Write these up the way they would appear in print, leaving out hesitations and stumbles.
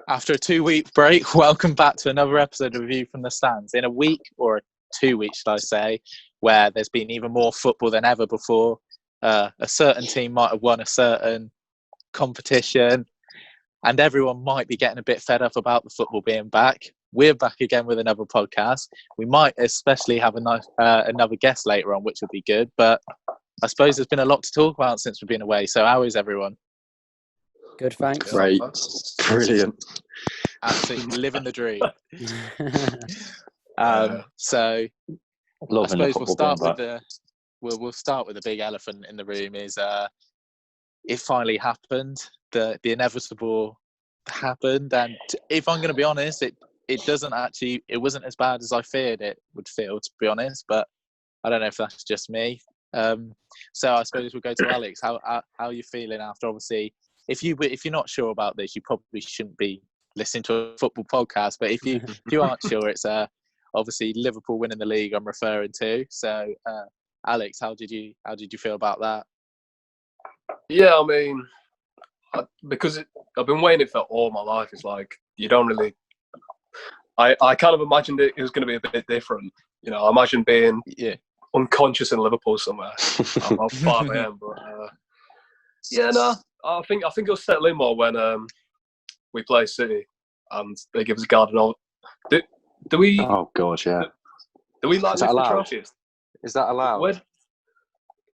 After a 2-week break, welcome back to another episode of Review from the Stands. In a week, or 2 weeks, should I say, where there's been even more football than ever before. A certain team might have won a certain competition, and everyone might be getting a bit fed up about the football being back. We're back again with another podcast. We might especially have another guest later on, which will be good. But I suppose there's been a lot to talk about since we've been away. So how is everyone? Good, thanks. Great. Brilliant. Absolutely living the dream. So Loving I suppose we'll start with the big elephant in the room. Is it finally happened? The inevitable happened, and if I'm going to be honest, it wasn't as bad as I feared it would feel, to be honest. But I don't know if that's just me. So I suppose we'll go to Alex. How are you feeling after? Obviously, if you're not sure about this, you probably shouldn't be listening to a football podcast. But if you aren't sure, it's obviously Liverpool winning the league I'm referring to. So Alex, how did you feel about that? Yeah, I mean, because I've been waiting for it all my life. It's like you don't really. I kind of imagined it was going to be a bit different. You know, I imagined being unconscious in Liverpool somewhere. I'm not 5 a.m. But I think it'll settle in more when we play City and they give us a garden. Do we? Oh God, yeah. Do we like the trophies? Is that allowed?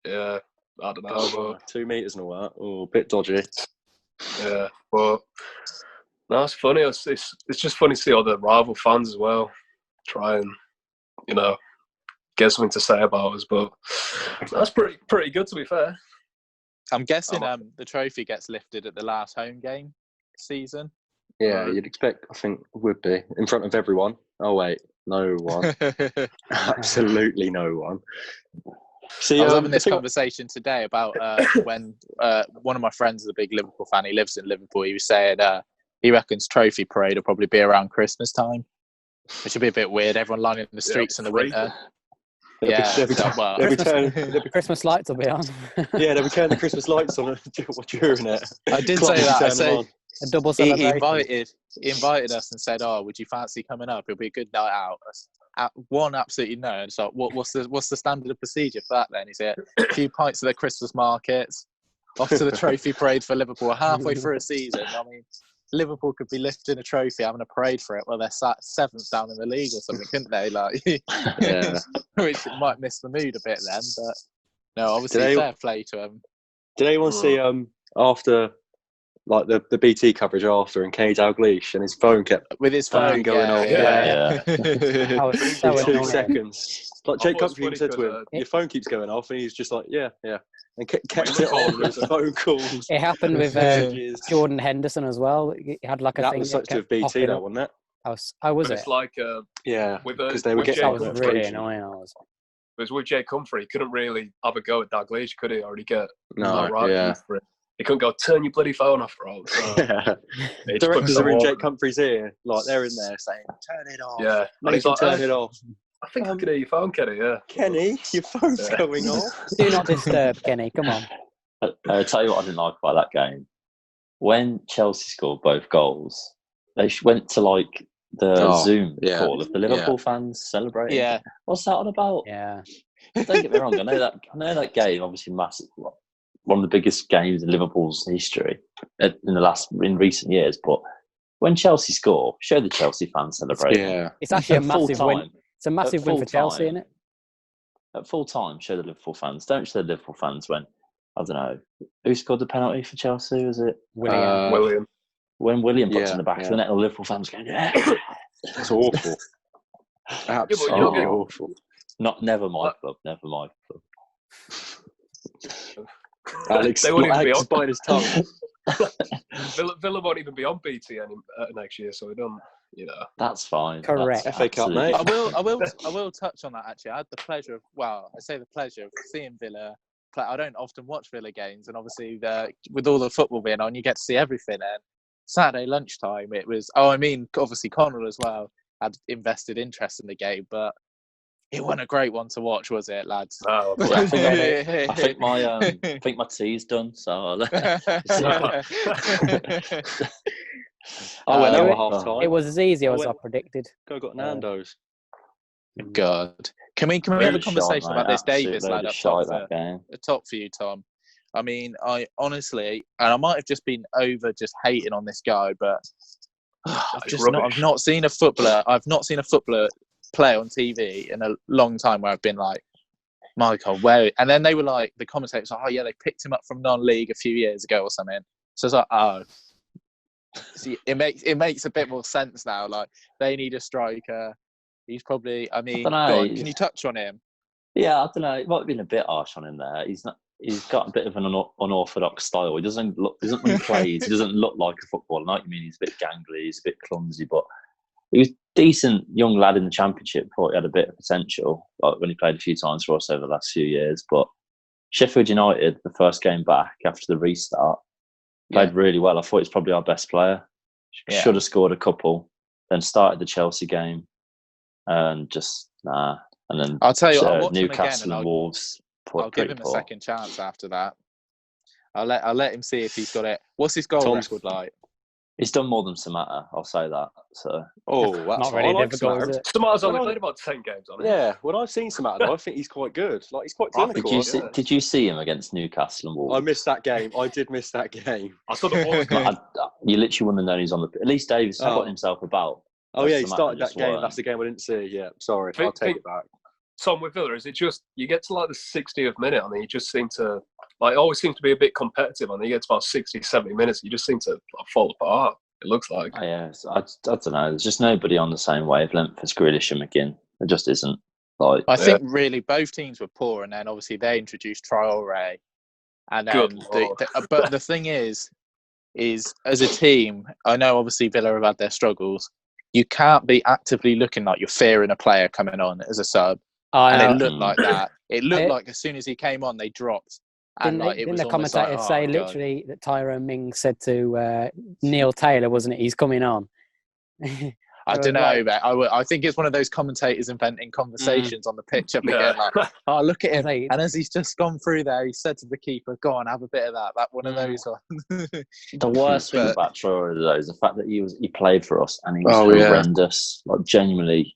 Yeah, I don't know. 2 meters and all that. Oh, a bit dodgy. Yeah, but no, it's funny. It's just funny to see all the rival fans as well try and get something to say about us. But that's pretty good, to be fair. I'm guessing the trophy gets lifted at the last home game season. Yeah, you'd expect. I think it would be in front of everyone. Oh wait, no one. Absolutely no one. See, I was having this conversation today about when one of my friends is a big Liverpool fan. He lives in Liverpool. He was saying he reckons trophy parade will probably be around Christmas time, which would be a bit weird. Everyone lining in the streets in the winter. Christmas lights will be on. Yeah, they'll be turning the Christmas lights on during it. I did say that. I say a double celebration. He invited us and said, "Oh, would you fancy coming up? It'll be a good night out." One, absolutely no. And so, what's the standard of procedure for that? Then he said, a few pints of the Christmas markets, off to the trophy parade for Liverpool. Halfway through a season, I mean, Liverpool could be lifting a trophy, having a parade for it. Well, they're sat 7th down in the league or something, couldn't they? Like, which might miss the mood a bit then. But no, obviously fair play to them. Did anyone see after? Like the BT coverage after, and Keinan Davis and his phone kept with his phone going off. That was so 2 annoying. seconds. Like Jake Humphrey said to him, "Your phone keeps going off," and he's just like, "Yeah," and kept it on with phone calls. It happened with Jordan Henderson as well. He had like a that thing. Was such with BT, though, wasn't it? How was it? It's like because they were getting. That was really annoying. Because with Jake Humphrey, he couldn't really have a go at Dalglish, could he? Or he get for it. He couldn't go, turn your bloody phone off, bro. So directors are in Jake Humphrey's ear, like they're in there saying, turn it off. Yeah. And he's like, turn it off. I think I can hear your phone, Kenny, yeah. Kenny, your phone's going off. Do not disturb, Kenny, come on. I'll tell you what I didn't like about that game. When Chelsea scored both goals, they went to like the Zoom call of the Liverpool fans celebrating. Yeah. What's that all about? Yeah. Don't get me wrong, I know that game, obviously massive. One of the biggest games in Liverpool's history in recent years. But when Chelsea score, show the Chelsea fans celebrate. Yeah, it's actually a massive win. It's a massive win for Chelsea, isn't it? At full time, show the Liverpool fans. Don't show the Liverpool fans when, I don't know, who scored the penalty for Chelsea? Was it William? When William puts in the back of the net, the Liverpool fans going, yeah. It's awful. Absolutely awful. Never my club. Alex, they won't even be on by his tongue. Villa won't even be on BT next year, so we don't. That's fine. Correct. FA Cup, mate. I will touch on that actually. I had the pleasure of seeing Villa play. I don't often watch Villa games, and obviously with all the football being on, you get to see everything. And Saturday lunchtime, it was. Obviously Connell as well had invested interest in the game, but it wasn't a great one to watch, was it, lads? Oh, I think my tea's done. So I went out it- at half time. It was as easy as I went- predicted. Got Nando's. God, can we have a Really conversation shite, about mate. this Davis Absolute lad load of up top shite that game. for you, Tom? I mean, I honestly, and I might have just been over just hating on this guy, but I've not seen a footballer. I've not seen a footballer play on TV in a long time where I've been like, Michael, where? And then they were like, the commentators, like, oh yeah, they picked him up from non-league a few years ago or something. So it's like, oh, see, it makes a bit more sense now. Like they need a striker. He's probably. I mean, dunno. go on, can you touch on him? Yeah, I don't know. It might have been a bit harsh on him there. He's not. He's got a bit of an unorthodox style. He doesn't when he plays. He doesn't look like a footballer. Like you mean, he's a bit gangly. He's a bit clumsy, but he was a decent young lad in the Championship. Thought he had a bit of potential. Like when he played a few times for us over the last few years. But Sheffield United, the first game back after the restart, played really well. I thought he's probably our best player. Should have scored a couple. Then started the Chelsea game, and just nah. And then I'll tell you, I'll watch Newcastle him again, and Wolves. I'll give him a second chance after that. I'll let him see if he's got it. What's his goal record like? He's done more than Samatta, I'll say that. So that's not really difficult, is it? Samatta's only played about 10 games on it. Yeah, when I've seen Samatta, I think he's quite good. Like he's quite clinical. Did you see him against Newcastle and Wolves? I missed that game. I did miss that game. I saw the ball. You literally wouldn't have known he's on the. At least Davis put himself about. Oh yeah, he Samatta started that just game. weren't. That's the game I didn't see. Yeah, sorry. I'll take it back. Tom, with Villa, is it just you get to like the 60th minute and then you just seem to like always seem to be a bit competitive and then you get to about 60, 70 minutes you just seem to like, fall apart, it looks like. Oh, yeah, I don't know. There's just nobody on the same wavelength as Grealish and McGinn. There just isn't. Like I think really both teams were poor, and then obviously they introduced Traore, and then but the thing is as a team, I know obviously Villa have had their struggles. You can't be actively looking like you're fearing a player coming on as a sub. And it looked like that. It looked like as soon as he came on, they dropped. And Didn't the commentator say literally that Tyrone Mings said to Neil Taylor, wasn't it? He's coming on. I don't know, but I think it's one of those commentators inventing conversations on the pitch up again. Like, oh, look at him. And as he's just gone through there, he said to the keeper, go on, have a bit of that. That one of those ones. The worst thing about Traore, though, is the fact that he played for us and he was horrendous. Like, genuinely,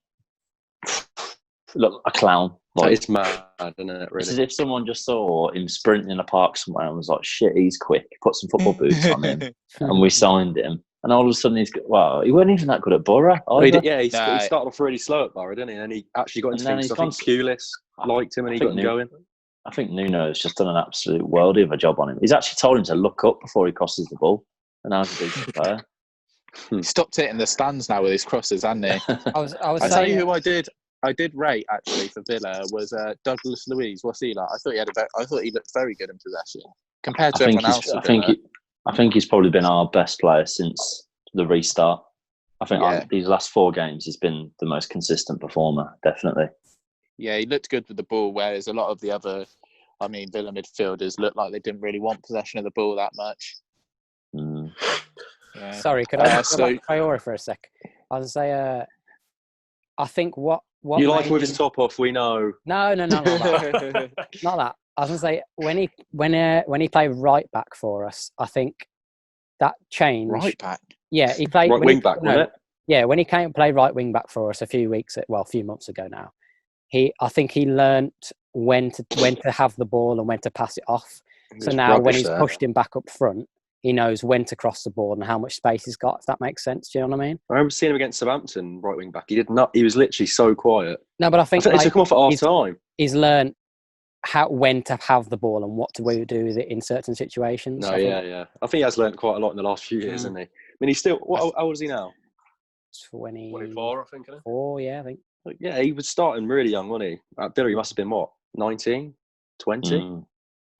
look, a clown. Like, it's mad, isn't it, really? It's as if someone just saw him sprinting in a park somewhere and was like, shit, he's quick. Put some football boots on him. And we signed him. And all of a sudden, he weren't even that good at Borough. He started off really slow at Borough, didn't he? And he actually got into things. I think Pulis liked him and he got him going. I think Nuno's just done an absolute worldie of a job on him. He's actually told him to look up before he crosses the ball. And now he's a decent player. He stopped hitting the stands now with his crosses, hasn't he? I tell you who I did rate actually for Villa was Douglas Luiz. What's he like? I thought he looked very good in possession compared to everyone else. I think he's probably been our best player since the restart. I think these last 4 games he's been the most consistent performer, definitely. Yeah, he looked good with the ball, whereas a lot of the other, Villa midfielders looked like they didn't really want possession of the ball that much. Mm. Yeah. Sorry, could I go back to Traore for a sec? I was say, I think what you like him with his top off, we know. No, not that. Not that. I was gonna say when he played right back for us, I think that changed. Right back. Yeah, he played right wing back, wasn't it? Yeah, when he came and played right wing back for us a few months ago now, I think he learnt when to have the ball and when to pass it off. So now when he's pushed him back up front, he knows when to cross the ball and how much space he's got, if that makes sense. Do you know what I mean? I remember seeing him against Southampton, right wing back. He was literally so quiet. No, but I think they took him off at half time. He's learned when to have the ball and what to do with it in certain situations. No, yeah. I think he has learned quite a lot in the last few years, hasn't he? I mean, he's still... how old is he now? 24, I think. 4, yeah, I think. Yeah, he was starting really young, wasn't he? At Villa, he must have been, 19, 20?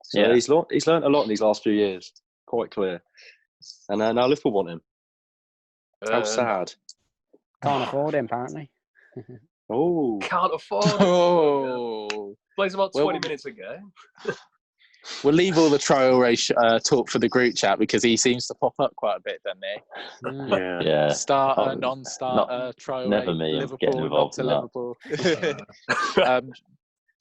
So yeah, he's learned a lot in these last few years. Quite clear. And now Liverpool want him. How sad. Can't afford him, apparently. Can't afford him. Plays about 20 minutes a game. We'll leave all the Traore talk for the group chat because he seems to pop up quite a bit, doesn't he? Yeah. Starter, non-starter, Traore, never me Liverpool, not to Liverpool.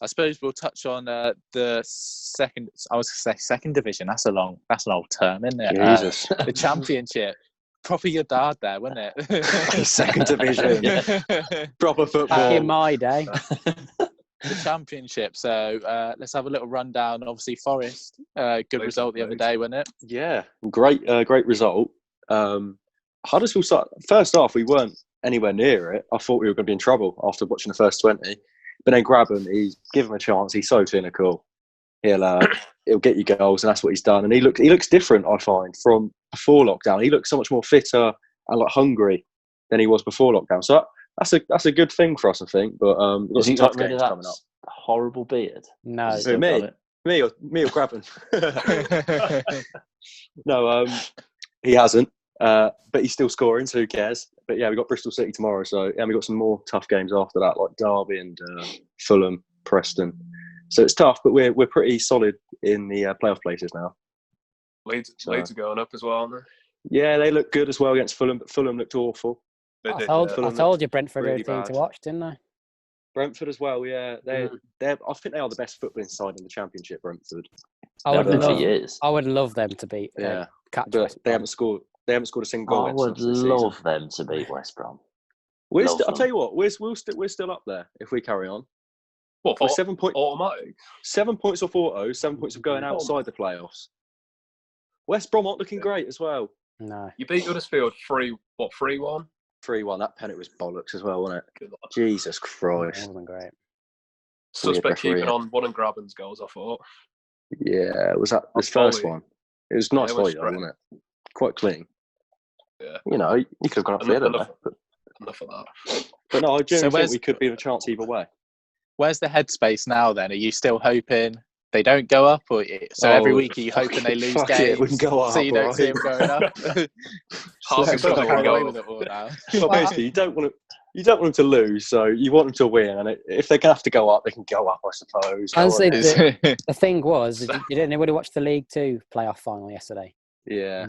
I suppose we'll touch on the second. I was going to say second division. That's an old term, isn't it? Jesus. The Championship. proper your dad there, wasn't it? Second division. Proper Back football. in my day. The Championship. So let's have a little rundown. Obviously, Forest, good result the other day, wasn't it? Yeah, great result. Huddersfield first half, we weren't anywhere near it. I thought we were going to be in trouble after watching the first 20. But then grab him, give him a chance. He's so clinical. He'll get you goals, and that's what he's done. And he looks different, I find, from before lockdown. He looks so much more fitter and like hungry than he was before lockdown. So that's a good thing for us, I think. But we've got some tough games coming up. Horrible beard. No, Who, me or Grabban? No, he hasn't. But he's still scoring, so who cares? But yeah, we've got Bristol City tomorrow, so we've got some more tough games after that, like Derby and Fulham, Preston. So it's tough, but we're pretty solid in the playoff places now. Leeds are going up as well, aren't they? Yeah, they look good as well against Fulham, but Fulham looked awful. I told you Brentford are a team to watch, didn't I? Brentford as well, yeah. I think they are the best footballing side in the Championship, Brentford. I would love them to beat but they haven't scored a single goal. I would love them to beat West Brom. I'll tell you what, we're still up there if we carry on. What, we're 7 points automatic? 7 points off auto, 7 points of going outside the playoffs. West Brom aren't looking great as well. No. You beat Huddersfield 3-1? 3-1. That penalty was bollocks as well, wasn't it? Jesus Christ. That wasn't great. Suspect keeping on one and Grabban's goals, I thought. Yeah, was that this first one? It was nice volley, wasn't it? Quite clean. Yeah. You could have gone up there. Enough of that. But no, I genuinely think we could be in a chance either way. Where's the headspace now then? Are you still hoping they don't go up? Every week are you hoping they lose games? We can go up, so you don't see them going up? Well, basically, you don't want them to lose, so you want them to win. And if they're going to have to go up, they can go up, I suppose. Honestly, the thing was, did anybody watch the League Two playoff final yesterday? Yeah.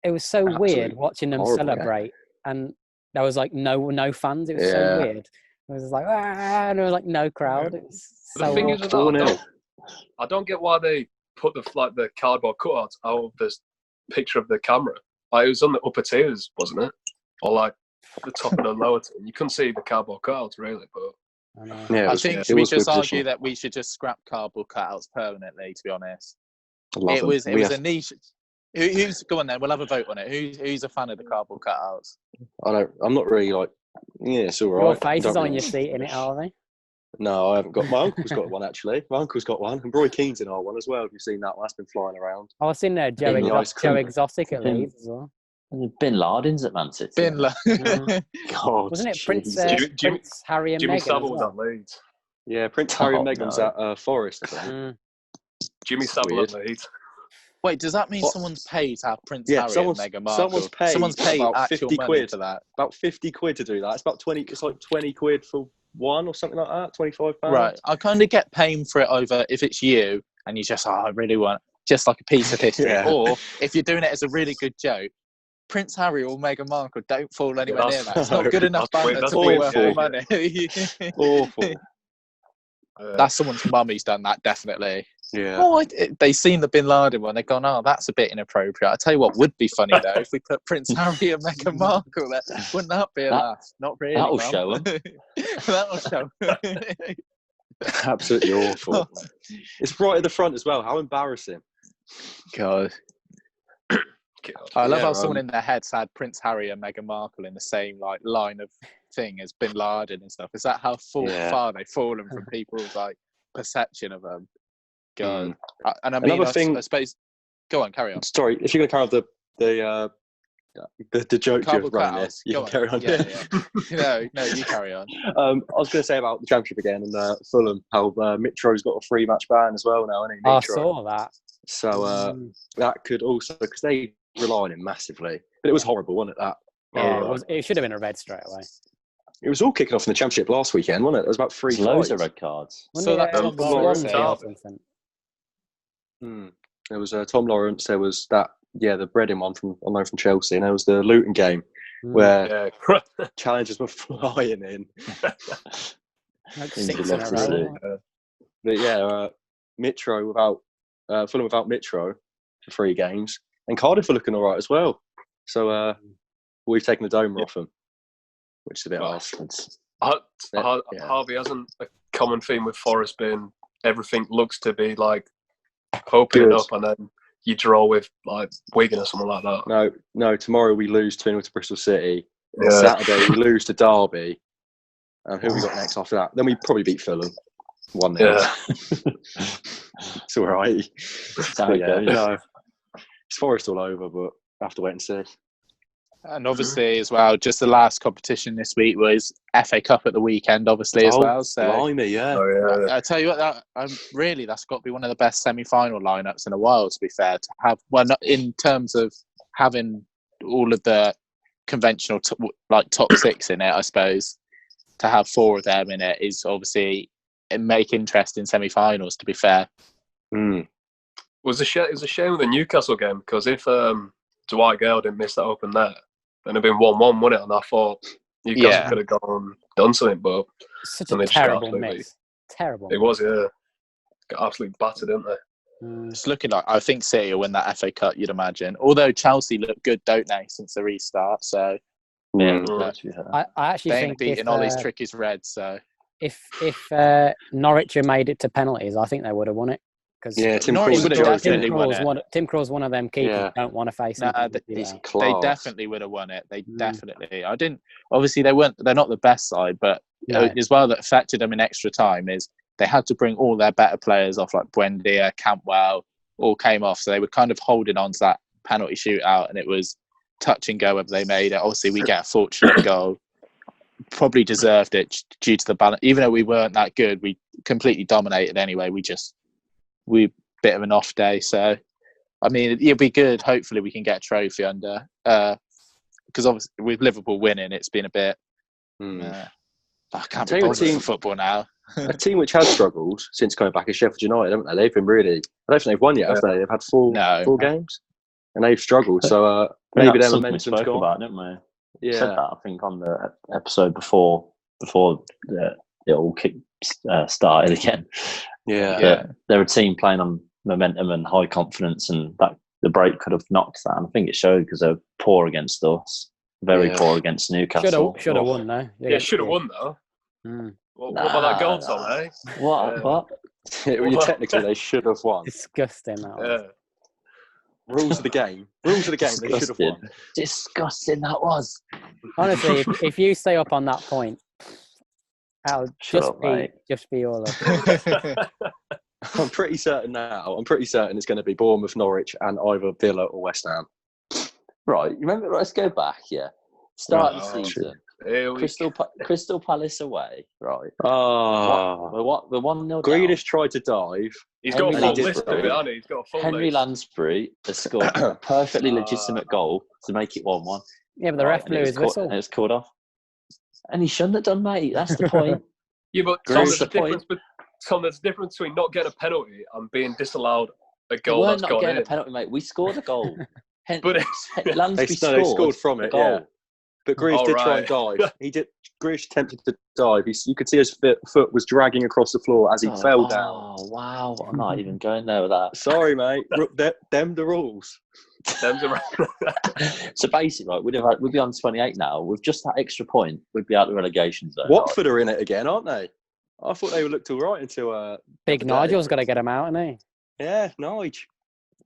It was so weird watching them celebrate, and there was like no fans. It was so weird. It was like, and there was like no crowd. It was the thing is, I don't get why they put the cardboard cutouts out of this picture of the camera. Like, it was on the upper tiers, wasn't it? Or like the top and the lower tier. You couldn't see the cardboard cutouts really, but I think we just argue that we should just scrap cardboard cutouts permanently. To be honest, it was a niche. Who's go on then? We'll have a vote on it. Who's a fan of the cardboard cutouts? I'm not really like. Yeah, it's all right. Your face is on your seat in it, are they? No, I haven't got. My uncle's got one actually. My uncle's got one, and Roy Keane's in our one as well. Have you seen that one? That's been flying around. I was in there, Joe Exotic at Leeds as well. Bin Laden's at Man City. Bin Laden. God, wasn't it Prince Harry and Jimmy Meghan? Savile was at Leeds. Yeah, Prince Harry and Meghan's at Forest. Jimmy Savile at Leeds. Wait, does that mean someone's paid to have Prince Harry and Meghan Markle? Someone's paid about 50 quid for that. About 50 quid to do that. It's about 20. It's like 20 quid for one or something like that. £25. Right. I kind of get paying for it over if it's you and you just, I really want just like a piece of history. Yeah. Or if you're doing it as a really good joke, Prince Harry or Meghan Markle don't fall anywhere near that. It's not good enough banter to be worth more money. Awful. That's someone's mum who's done that, definitely. Yeah. Oh, they seen the Bin Laden one. They've gone, oh, that's a bit inappropriate. I tell you what would be funny though if we put Prince Harry and Meghan Markle there. Wouldn't that be a laugh? Not really. That'll show them. That'll show them. Absolutely awful. It's right at the front as well. How embarrassing. God. I love how someone in their heads had Prince Harry and Meghan Markle in the same line of thing as Bin Laden and stuff. Is that how far they've fallen from people's perception of them? God. And I mean, another thing. I suppose. Go on, carry on. Sorry, if you're going to carry on the joke you're running this, you can carry on. Yeah. No, you carry on. I was going to say about the Championship again and Fulham, how Mitro's got a 3-match ban as well now, hasn't he? I saw that. So that could also, because they rely on him massively. But it was horrible, wasn't it? Yeah, it should have been a red straight away. It was all kicking off in the Championship last weekend, wasn't it? There was about 3 loads of red cards. So that Tom Lawrence. There was Tom Lawrence. There was that, the Breading one on loan from Chelsea, and there was the Luton game where challenges were flying in. Like 6 in a row. But Mitro Fulham without Mitro for 3 games, and Cardiff are looking all right as well. So we've taken the Doma off them, which is a bit harsh. Harvey, hasn't a common theme with Forest been everything looks to be like opening up, and then you draw with like Wigan or something like that? No. Tomorrow we lose 2-0 to Bristol City. Saturday we lose to Derby. And who we got next after that? Then we probably beat Fulham 1-0. Yeah. It's all right. It's Forest all over, but I have to wait and see. And obviously, as well, just the last competition this week was FA Cup at the weekend, obviously, as well. So, blimey, yeah. I tell you what, that's got to be one of the best semi-final lineups in a while, to be fair. To have, well, not in terms of having all of the conventional top six in it, I suppose. To have 4 of them in it is obviously make interesting semi-finals, to be fair. It was a shame with the Newcastle game, because if Dwight Gale didn't miss that open net, then it'd been 1-1, wouldn't it? And I thought Newcastle could have done something, but such a terrible miss. Terrible. It was, yeah. Got absolutely battered, didn't they? It's looking like, I think City will win that FA Cup, you'd imagine. Although Chelsea look good, don't they, since the restart? So I actually they think ain't beating all these trickies Reds. So if Norwich had made it to penalties, I think they would have won it. Tim Krul's one of them keepers don't want to face him. They definitely would have won it. They definitely. I didn't. Obviously, they're not the best side, but as well that affected them in extra time is they had to bring all their better players off, like Buendia, Campbell, all came off. So they were kind of holding on to that penalty shootout, and it was touch and go whether they made it. Obviously, we get a fortunate goal. Probably deserved it due to the balance. Even though we weren't that good, we completely dominated anyway. We bit of an off day. So, I mean, it'll be good. Hopefully, we can get a trophy under. Because obviously, with Liverpool winning, it's been a bit. I can't be bothered with football now. A team which has struggled since coming back is Sheffield United, haven't they? They've been really. I don't think they've won yet, have they? They've had four games, and they've struggled. So maybe their momentum's gone. About, didn't we? Said that, I think, on the episode before it all started again. They're a team playing on momentum and high confidence, and that the break could have knocked that. And I think it showed because they're poor against us, very poor against Newcastle. Should have won though. Should have won though. What about that goal, Tom? Eh? What? Technically, they should have won. Disgusting. That was. Rules of the game. They should have won. Disgusting that was. Honestly, if you stay up on that point, I'll just be all up. I'm pretty certain it's going to be Bournemouth, Norwich, and either Villa or West Ham. Right. Remember, let's go back. Yeah. Start of the season. Crystal Palace away. Right. We're 1-0 down. Grealish tried to dive. He's got a full list of it, hasn't he? He's got a full Henry list. Lansbury has scored a perfectly legitimate goal to make it 1-1. Yeah, but the ref blew his whistle. And it's called off. And he shouldn't have done, mate. That's the point. Yeah, but Tom, there's a difference between not getting a penalty and being disallowed a goal that's gone in. We're not getting a penalty, mate. We scored a goal. But Lansbury they scored from it, yeah. But Grealish did try and dive. Grealish attempted to dive. You could see his foot was dragging across the floor as he fell down. Oh, wow. I'm not even going there with that. Sorry, mate. Them the rules. So basically, right, we'd be on 28 now. With just that extra point, we'd be out the relegation zone. Watford are in it again, aren't they? I thought they would look all right until... Big Nigel's got to get him out, isn't he? Yeah, Nigel.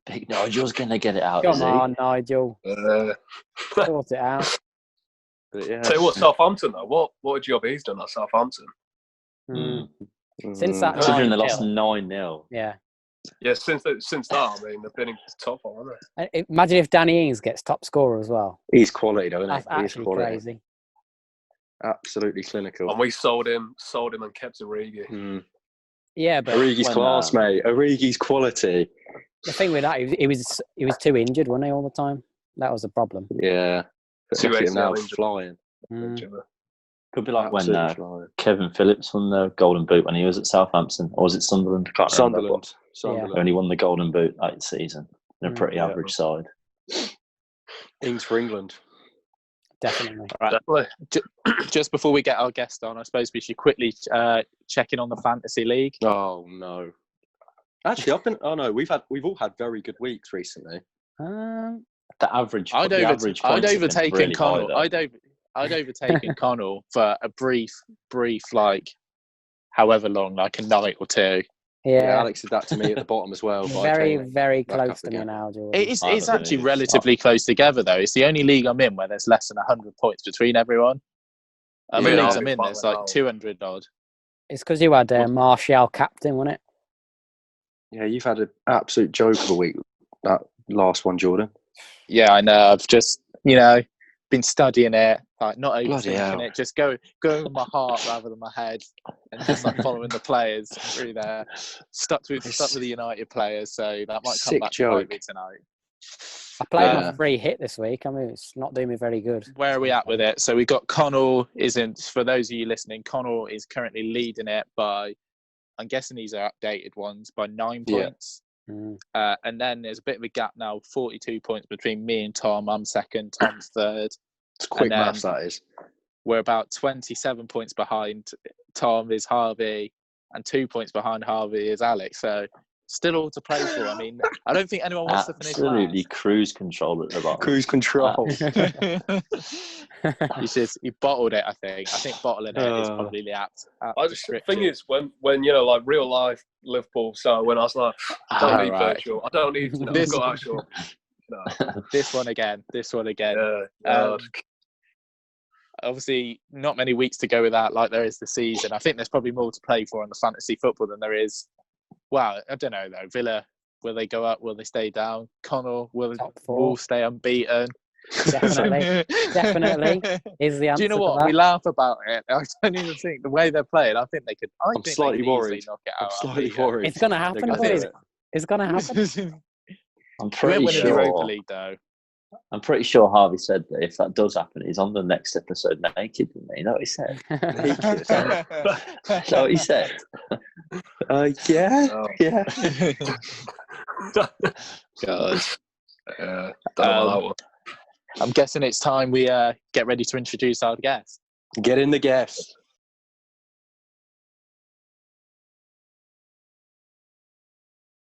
Big Nigel's going to get it out, Come on, Nigel. Sort it out. Tell you what, Southampton though. What a job he's done at Southampton. Since that, considering they lost 9-0. Yeah. Since that, I mean, they've been in top, aren't they? Imagine if Danny Ings gets top scorer as well. He's quality, though, isn't he? That's actually crazy. Absolutely clinical. And we sold him, and kept Origi. Yeah, but Origi's class, mate. Origi's quality. The thing with that, he was too injured, wasn't he, all the time? That was the problem. Yeah. Now flying. Could be like when Kevin Phillips won the Golden Boot when he was at Southampton, or was it Sunderland? I can't remember. Sunderland. Only won the Golden Boot that season. They're a pretty average side. Ings for England. Definitely. Right. Just before we get our guest on, I suppose we should quickly check in on the Fantasy League. Oh no! Actually, we've all had very good weeks recently. the average. I'd overtaken Connell. I'd overtaken Connell for a brief, like, however long, like a night or two. Yeah, Alex did that to me at the bottom as well. Very close to me now, Jordan. It's actually relatively close together, though. It's the only league I'm in where there's less than 100 points between everyone. Leagues I'm in, there's like 200 odd. It's because you had Martial captain, wasn't it? Yeah, you've had an absolute joke of a week, that last one, Jordan. Yeah, I know. I've just, been studying it, like not overthinking it, just going with my heart rather than my head, and just like following the players through there. Stuck with the United players, so that might come back to bite me tonight. I played my free hit this week. I mean, it's not doing me very good. Where are we at with it? So we got Connell for those of you listening, Connell is currently leading it by, I'm guessing these are updated ones, by 9 points. And then there's a bit of a gap now, 42 points between me and Tom. I'm second, Tom's third. It's quick maths, that is. We're about 27 points behind. Tom is Harvey, and 2 points behind Harvey is Alex. So still all to play for. I mean, I don't think anyone wants to finish last. Absolutely cruise control at the bottom. Cruise control. He bottled it, I think. I think bottling it is probably the apt the thing is, when like real life Liverpool started, when I was like, I don't need virtual. I don't need I've got actual. No. This one again. Obviously, not many weeks to go with that, like there is the season. I think there's probably more to play for in the fantasy football than there is. Well, I don't know though. Villa, will they go up? Will they stay down? Connell, will stay unbeaten? Definitely is the answer. Do you know what? We laugh about it. I don't even think the way they're playing. I think they could. I'm slightly worried. Knock it out. I'm slightly worried. It's going to happen, boys. It's going to happen. I'm pretty sure. Europa League, though. I'm pretty sure Harvey said that if that does happen, he's on the next episode naked with me. You know what he said? Naked. Is that what he said? Yeah. Oh. Yeah. God. I'm guessing it's time we get ready to introduce our guest. Get in the guest.